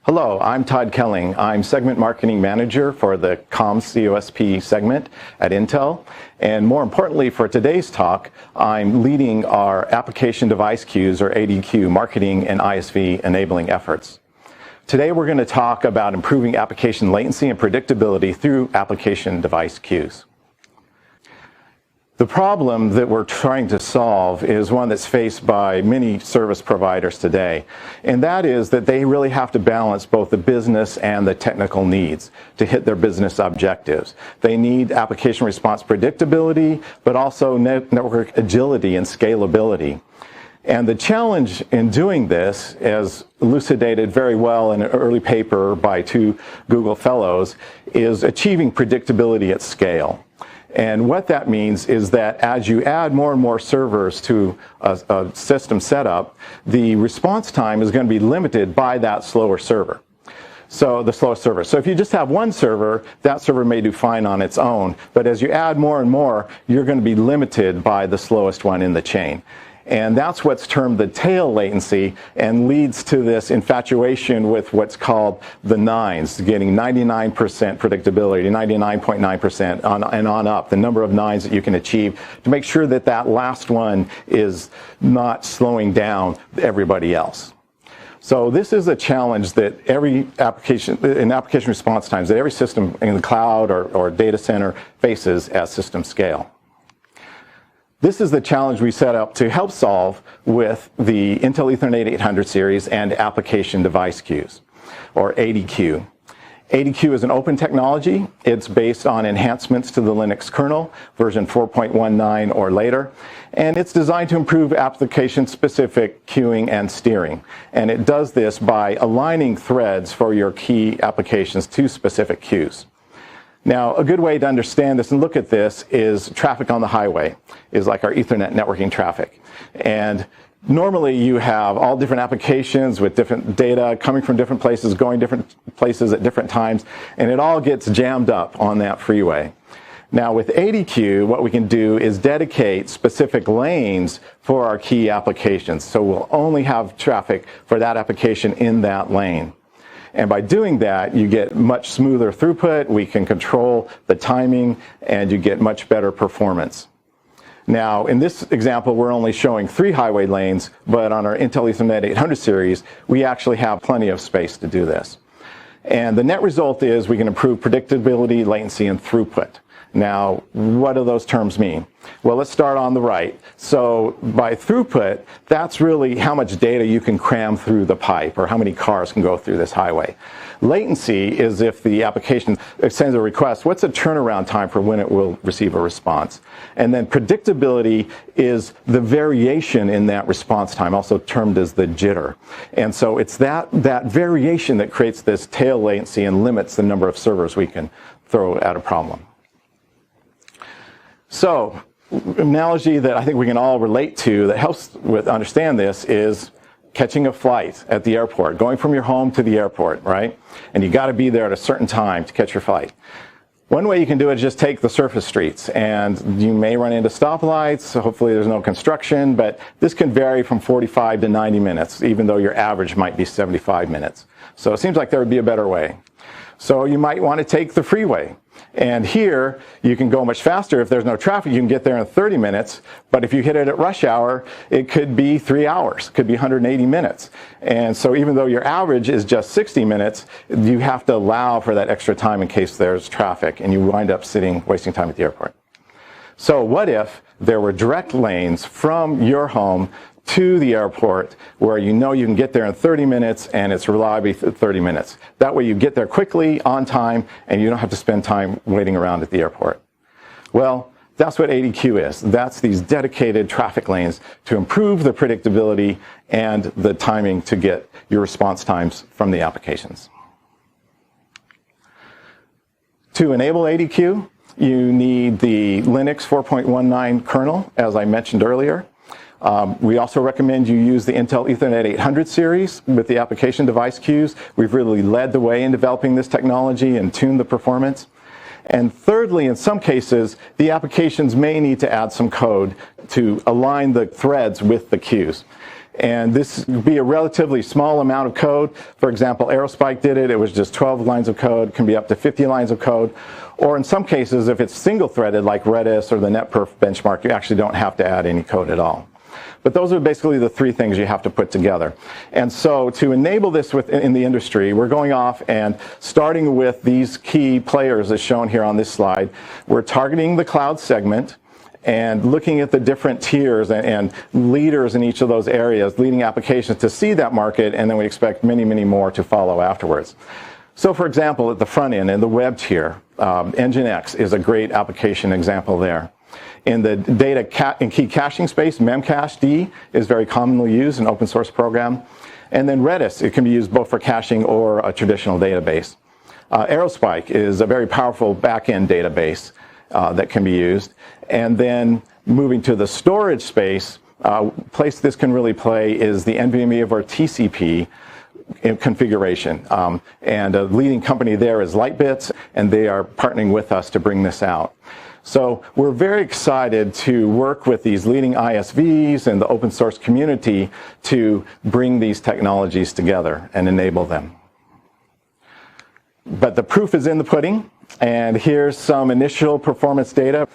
Hello, I'm Todd Kelling. I'm Segment Marketing Manager for the Comms COSP segment at Intel. And more importantly for today's talk, I'm leading our Application Device Queues, or ADQ, marketing and ISV enabling efforts. Today we're going to talk about improving application latency and predictability through application device queues. The problem that we're trying to solve is one that's faced by many service providers today, and that is that they really have to balance both the business and the technical needs to hit their business objectives. They need application response predictability, but also network agility and scalability. And the challenge in doing this, as elucidated very well in an early paper by two Google fellows, is achieving predictability at scale. And what that means is that as you add more and more servers to a system setup, the response time is going to be limited by that slower server. So if you just have one server, that server may do fine on its own. But as you add more and more, you're going to be limited by the slowest one in the chain. And that's what's termed the tail latency, and leads to this infatuation with what's called the nines, getting 99% predictability, 99.9% and on up, the number of nines that you can achieve to make sure that that last one is not slowing down everybody else. So this is a challenge that every application, in application response times, that every system in the cloud or data center faces at system scale. This is the challenge we set up to help solve with the Intel Ethernet 800 series and application device queues, or ADQ. ADQ is an open technology. It's based on enhancements to the Linux kernel, version 4.19 or later, and it's designed to improve application-specific queuing and steering. And it does this by aligning threads for your key applications to specific queues. Now, a good way to understand this and look at this is traffic on the highway, is like our Ethernet networking traffic. And normally you have all different applications with different data coming from different places, going different places at different times, and it all gets jammed up on that freeway. Now with ADQ, what we can do is dedicate specific lanes for our key applications. So we'll only have traffic for that application in that lane. And by doing that, you get much smoother throughput, we can control the timing, and you get much better performance. Now, in this example, we're only showing 3 highway lanes, but on our Intel Ethernet 800 series, we actually have plenty of space to do this. And the net result is we can improve predictability, latency, and throughput. Now, what do those terms mean? Well, let's start on the right. So by throughput, that's really how much data you can cram through the pipe, or how many cars can go through this highway. Latency is if the application sends a request, what's the turnaround time for when it will receive a response? And then predictability is the variation in that response time, also termed as the jitter. And so it's that variation that creates this tail latency and limits the number of servers we can throw at a problem. So, an analogy that I think we can all relate to that helps with understand this is catching a flight at the airport, going from your home to the airport, right? And you got to be there at a certain time to catch your flight. One way you can do it is just take the surface streets, and you may run into stoplights, so hopefully there's no construction, but this can vary from 45 to 90 minutes, even though your average might be 75 minutes. So it seems like there would be a better way. So you might want to take the freeway. And here, you can go much faster. If there's no traffic, you can get there in 30 minutes. But if you hit it at rush hour, it could be 3 hours. It could be 180 minutes. And so even though your average is just 60 minutes, you have to allow for that extra time in case there's traffic, and you wind up wasting time at the airport. So what if there were direct lanes from your home to the airport where you know you can get there in 30 minutes and it's reliably 30 minutes. That way you get there quickly, on time, and you don't have to spend time waiting around at the airport. Well, that's what ADQ is. That's these dedicated traffic lanes to improve the predictability and the timing to get your response times from the applications. To enable ADQ, you need the Linux 4.19 kernel, as I mentioned earlier. We also recommend you use the Intel Ethernet 800 series with the application device queues. We've really led the way in developing this technology and tuned the performance. And thirdly, in some cases, the applications may need to add some code to align the threads with the queues. And this would be a relatively small amount of code. For example, Aerospike did it. It was just 12 lines of code. It can be up to 50 lines of code. Or in some cases, if it's single-threaded like Redis or the NetPerf benchmark, you actually don't have to add any code at all. But those are basically the three things you have to put together. And so to enable this in the industry, we're going off and starting with these key players as shown here on this slide. We're targeting the cloud segment and looking at the different tiers and leaders in each of those areas, leading applications to see that market, and then we expect many, many more to follow afterwards. So for example, at the front end, in the web tier, Nginx is a great application example there. In the data and key caching space, Memcached is very commonly used, an open source program. And then Redis, it can be used both for caching or a traditional database. Aerospike is a very powerful back-end database that can be used. And then moving to the storage space, place this can really play is the NVMe over TCP configuration. And a leading company there is Lightbits, and they are partnering with us to bring this out. So we're very excited to work with these leading ISVs and the open source community to bring these technologies together and enable them. But the proof is in the pudding, and here's some initial performance data.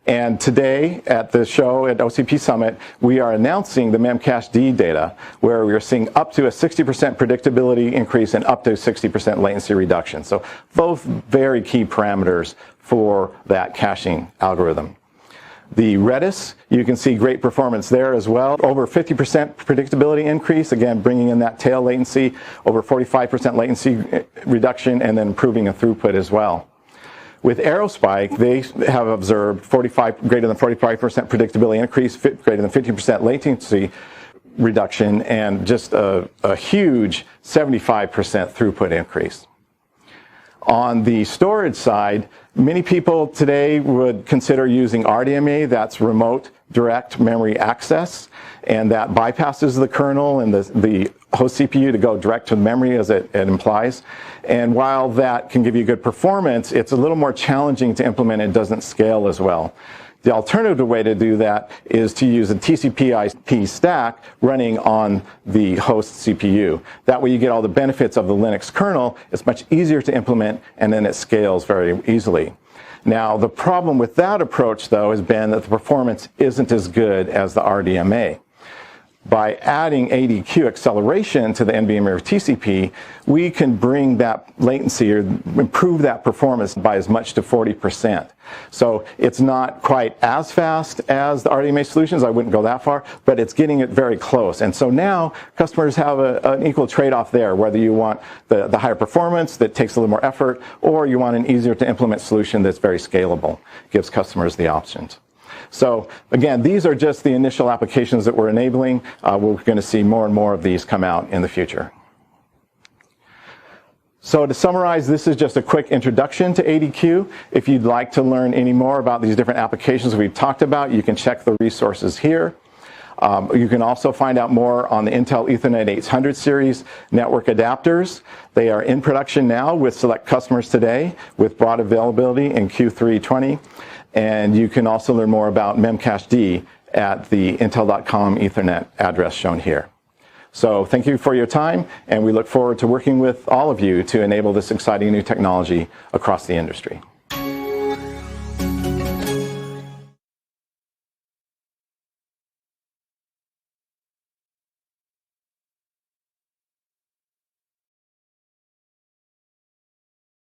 And today at the show at OCP Summit, we are announcing the Memcached data, where we are seeing up to a 60% predictability increase and up to 60% latency reduction. So both very key parameters for that caching algorithm. The Redis, you can see great performance there as well. Over 50% predictability increase, again, bringing in that tail latency, over 45% latency reduction, and then improving the throughput as well. With Aerospike, they have observed greater than 45% predictability increase, greater than 50% latency reduction, and just a huge 75% throughput increase. On the storage side, many people today would consider using RDMA, that's remote direct memory access, and that bypasses the kernel and the host CPU to go direct to memory as it implies. And while that can give you good performance, it's a little more challenging to implement. It doesn't scale as well. The alternative way to do that is to use a TCP/IP stack running on the host CPU. That way you get all the benefits of the Linux kernel. It's much easier to implement, and then it scales very easily. Now, the problem with that approach, though, has been that the performance isn't as good as the RDMA. By adding ADQ acceleration to the NVMe or TCP, we can bring that latency or improve that performance by as much to 40%. So it's not quite as fast as the RDMA solutions, I wouldn't go that far, but it's getting it very close. And so now customers have an equal trade-off there, whether you want the higher performance that takes a little more effort, or you want an easier to implement solution that's very scalable, gives customers the options. So again, these are just the initial applications that we're enabling. We're going to see more and more of these come out in the future. So to summarize, this is just a quick introduction to ADQ. If you'd like to learn any more about these different applications we've talked about, you can check the resources here. You can also find out more on the Intel Ethernet 800 series network adapters. They are in production now with select customers today with broad availability in Q3 20. And you can also learn more about Memcached at the intel.com Ethernet address shown here. So thank you for your time, and we look forward to working with all of you to enable this exciting new technology across the industry.